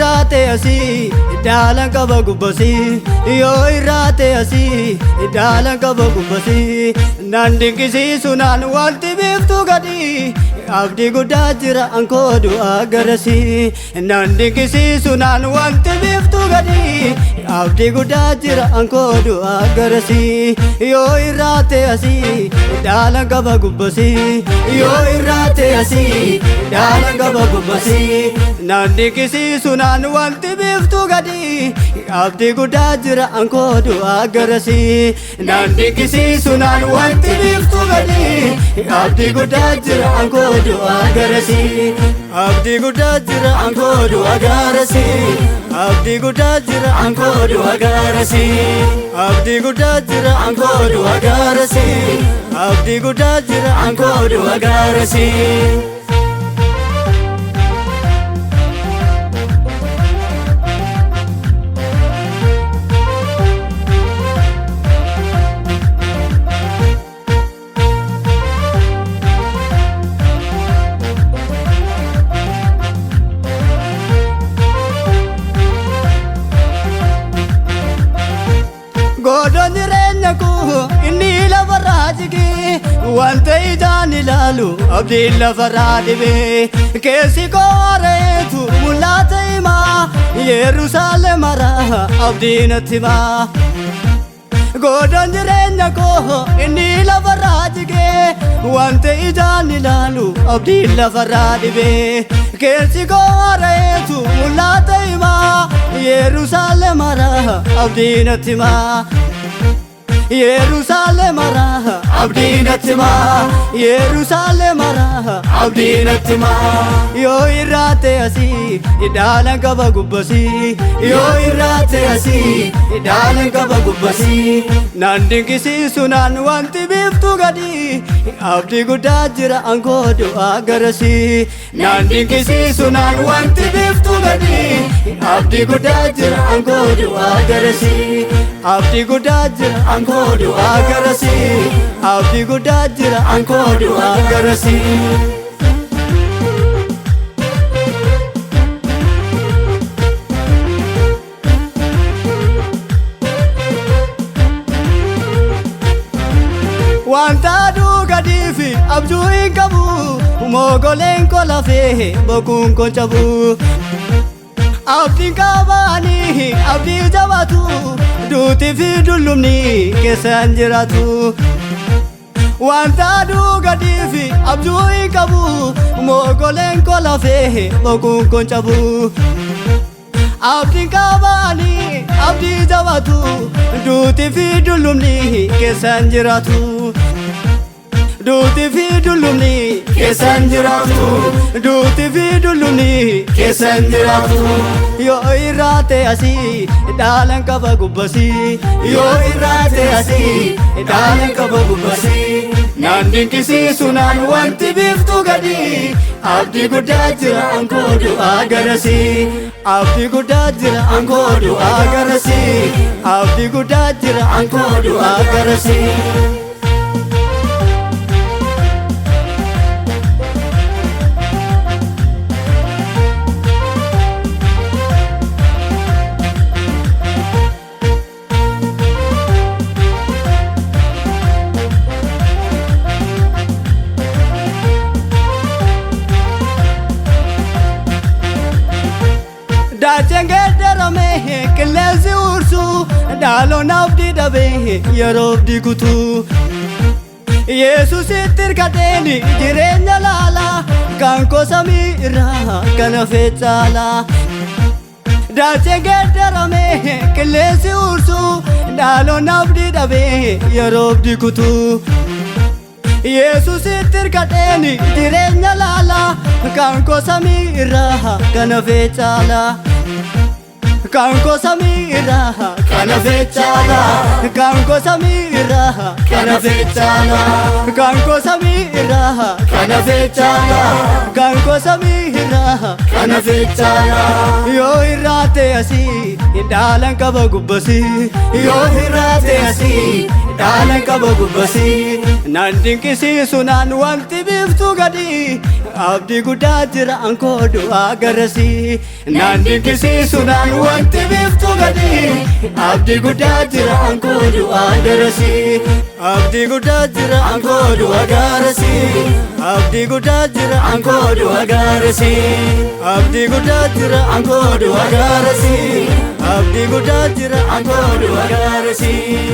irraate asii Dhaalan qaba gubbasii yoo irraate asii Dhaalan qaba gubbasii nan dinqisiisu naan wanti biiftuu gadii abdii guddaa jira ankoo du'aa garasii nan dinqisiisu naan wanti biiftuu gadii abdii guddaa jira ankoo du'aa garasii yoo irraate asii Dhaalan qaba gubbasii yoo irraate asii Dhaalan qaba gubbasii nan dinqisiisu naan wanti biiftuu gadii abdii guddaa jira ankoo du'aa garasii nan dinqisiisu naan wanti biiftuu gadii abdii guddaa jira ankoo du'aa garasii abdii guddaa jira ankoo du'aa garasii abdii guddaa jira ankoo du'aa garasii abdii guddaa jira ankoo du'aa garasii abdii guddaa jira ankoo du'aa garasii godha jireenya koo inni lafarraa jigee wanta ijaan ilaalu abdiin lafarraa dhibee keessi koo areetu mul'ata himaa Yerusaalem maraa abdiin natti himaa godha jireenya koo inni lafarraa jigee wanta ijaan ilaalu abdiin lafarraa dhibee keessi koo areetu mul'ata himaa Yerusaalem maraa abdiin natti himaa Yerusaalem maraa abdiin natti himaa Yerusaalem maraa abdiin natti himaa yoo irraate asii Dhaalan qaba gubbasii yoo irraate asii Dhaalan qaba gubbasii nan dinqisiisu naan wanti biiftuu gadii abdii guddaa jira ankoo du'aa garasii nan dinqisiisu naan wanti biiftuu gadii abdii guddaa jira ankoo du'aa garasii abdii guddaa jira ankoo du'aa garasii abdii guddaa jira ankoo du'aa garasii wanta aduu gadii fi abjuu hin qabu mogoleen koo lafee bokuun koo cabu abdiin qabaanii abdii jabaatu duutii fi dullumni keessan jiraatu wanta aduu gadii fi abjuu hin qabu mogoleen koo lafee bokuun koo cabu abdiin qabaanii abdii jabaatu duutii fi dullumni keessan jiraatu duutii fi dullumni keessan jiraatu duutii fi dullumni keessan jiraatu yoo irraate asii Dhaalan qaba gubbasii yoo irraate asii Dhaalan qaba gubbasii nan dinqisiisu naan wanti biiftuu gadii abdii guddaa jira ankoo du'aa garasii abdii guddaa jira ankoo du'aa garasii abdii guddaa jira ankoo du'aa garasii daacheen geeddaramee qilleensi ursu dhaaloon abdii dhabee yeroo abdii kutuu Yesuusitti hirkateeni jireenya laala kan koo samii irraa kan hafee caala daacheen geeddaramee qilleensi ursu dhaaloon abdii dhabee yeroo abdii kutuu Yesuusitti hirkateeni jireenya laala kan koo samii irraa kan hafee caala kan koo samii irraa kan hafee caala kan koo samii irraa kan hafee caala kan koo samii irraa kan hafee caala kan koo samii irraa kan hafee caala yoo irraate asii Dhaalan qaba gubbasii yoo irraate asii Dhaalan qaba gubbasii nan dinqisiisu naan wanti biiftuu gadii abdii guddaa jira ankoo du'aa garasii naan dinqisiisu naan wanti biiftuu gadii abdii guddaa jira ankoo du'aa garasii abdii guddaa jira ankoo du'aa garasii abdii guddaa jira ankoo du'aa garasii abdii guddaa jira ankoo du'aa garasii abdii guddaa jira ankoo du'aa garasii